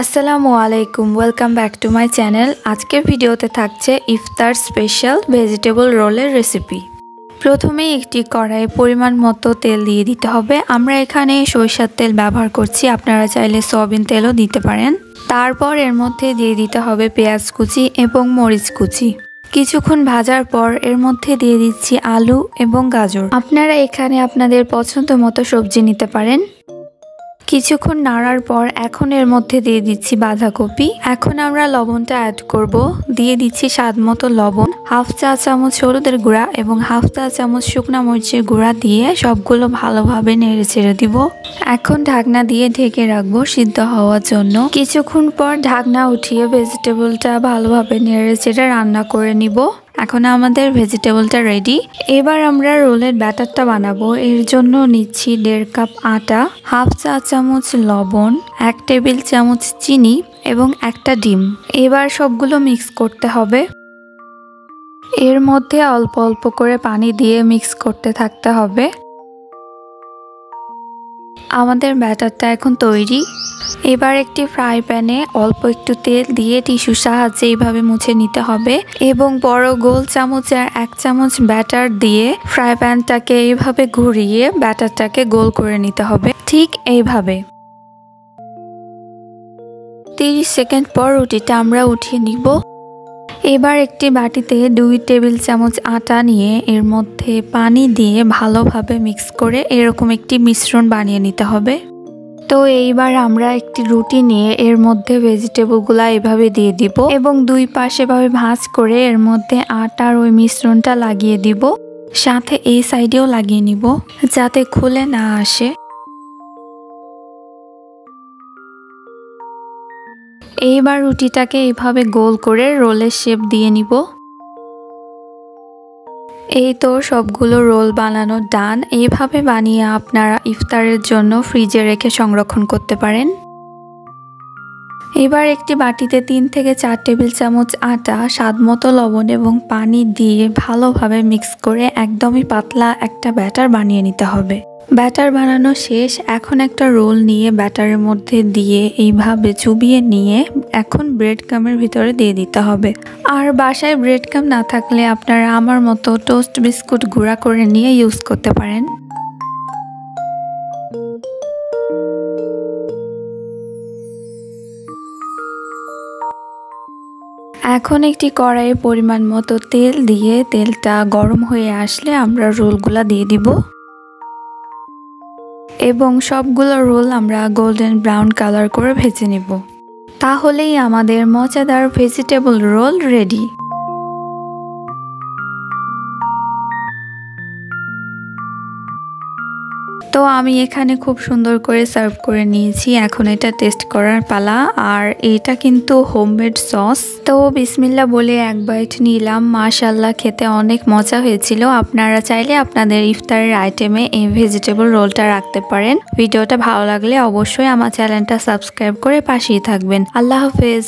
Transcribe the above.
আসসালামু আলাইকুম, welcome back to my channel. আজকের ভিডিওতে থাকছে ইফতার স্পেশাল ভেজিটেবল রোলের রেসিপি। প্রথমেই একটি কড়াইয়ে পরিমাণ মতো তেল দিয়ে দিতে হবে। আমরা এখানে সরিষার তেল ব্যবহার করছি, আপনারা চাইলে সয়াবিন তেলও দিতে পারেন। তারপর এর মধ্যে দিয়ে দিতে হবে পেঁয়াজ কুচি এবং মরিচ কুচি। কিছুক্ষণ ভাজার পর এর মধ্যে দিয়ে দিচ্ছি আলু এবং গাজর। আপনারা এখানে আপনাদের পছন্দ মতো সবজি নিতে পারেন। কিছুক্ষণ নাড়ার পর এখন এর মধ্যে দিয়ে দিচ্ছি বাঁধাকপি। এখন আমরা লবণটা অ্যাড করব। দিয়ে দিচ্ছি স্বাদ মতো লবণ, হাফ চা চামচ হলুদের গুঁড়া এবং হাফ চা চামচ শুকনা মরিচের গুঁড়া দিয়ে সবগুলো ভালোভাবে নেড়ে ছেড়ে দিব। এখন ঢাকনা দিয়ে ঢেকে রাখবো সিদ্ধ হওয়ার জন্য। কিছুক্ষণ পর ঢাকনা উঠিয়ে ভেজিটেবলটা ভালোভাবে নেড়ে চেড়ে রান্না করে নিব। এখন আমাদের ভেজিটেবলটা রেডি। এবার আমরা রোলের ব্যাটারটা বানাবো। এর জন্য নিচ্ছি 1.5 কাপ আটা, হাফ চা চামচ লবণ, 1 টেবিল চামচ চিনি এবং একটা ডিম। এবার সবগুলো মিক্স করতে হবে। এর মধ্যে অল্প অল্প করে পানি দিয়ে মিক্স করতে থাকতে হবে। আমাদের ব্যাটারটা এখন তৈরি। এবার একটি ফ্রাই প্যানে অল্প একটু তেল দিয়ে টিস্যুর সাহায্যে এইভাবে মুছে নিতে হবে এবং বড় গোল চামচের 1 চামচ ব্যাটার দিয়ে ফ্রাই প্যানটাকে এইভাবে ঘুরিয়ে ব্যাটারটাকে গোল করে নিতে হবে। ঠিক এইভাবে 30 সেকেন্ড পর রুটিটা আমরা উঠিয়ে নিব। এবার একটি বাটিতে 2 টেবিল চামচ আটা নিয়ে এর মধ্যে পানি দিয়ে ভালোভাবে মিক্স করে এরকম একটি মিশ্রণ বানিয়ে নিতে হবে। তো এইবার আমরা একটি রুটি নিয়ে এর মধ্যে ভেজিটেবলগুলা এভাবে দিয়ে দিব এবং দুই পাশে ভাবে ভাঁজ করে এর মধ্যে আটার ওই মিশ্রণটা লাগিয়ে দিব। সাথে এই সাইডেও লাগিয়ে নিব যাতে খুলে না আসে। এইবার রুটিটাকে এইভাবে গোল করে রোলের শেপ দিয়ে নিব। এই তো সবগুলো রোল বানানো ডান। এইভাবে বানিয়ে আপনারা ইফতারের জন্য ফ্রিজে রেখে সংরক্ষণ করতে পারেন। এবার একটি বাটিতে 3 থেকে 4 টেবিল চামচ আটা, স্বাদ মতো লবণ এবং পানি দিয়ে ভালোভাবে মিক্স করে একদমই পাতলা একটা ব্যাটার বানিয়ে নিতে হবে। ব্যাটার বানানো শেষ। এখন একটা রোল নিয়ে ব্যাটারের মধ্যে দিয়ে এইভাবে চুবিয়ে নিয়ে এখন ব্রেড ক্রামের ভিতরে দিয়ে দিতে হবে। আর বাসায় ব্রেড ক্রাম না থাকলে আপনারা আমার মতো টোস্ট বিস্কুট গুঁড়া করে নিয়ে ইউজ করতে পারেন। এখন একটি কড়াইয়ে পরিমাণ মতো তেল দিয়ে তেলটা গরম হয়ে আসলে আমরা রোলগুলা দিয়ে দিব এবং সবগুলো রোল আমরা গোল্ডেন ব্রাউন কালার করে ভেজে নিব। তাহলেই আমাদের মজাদার ভেজিটেবল রোল রেডি। তো আমি এখানে খুব সুন্দর করে সার্ভ করে নিয়েছি। এখন এটা টেস্ট করার পালা। আর এটা কিন্তু হোমমেড সস। তো বিসমিল্লাহ বলে এক বাইট নিলাম। মাশাআল্লাহ, খেতে অনেক মজা হয়েছিল। আপনারা চাইলে আপনাদের ইফতারের আইটেমে এই ভেজিটেবল রোলটা রাখতে পারেন। ভিডিওটা ভালো লাগলে অবশ্যই আমার চ্যানেলটা সাবস্ক্রাইব করে পাশেই থাকবেন। আল্লাহ হাফেজ।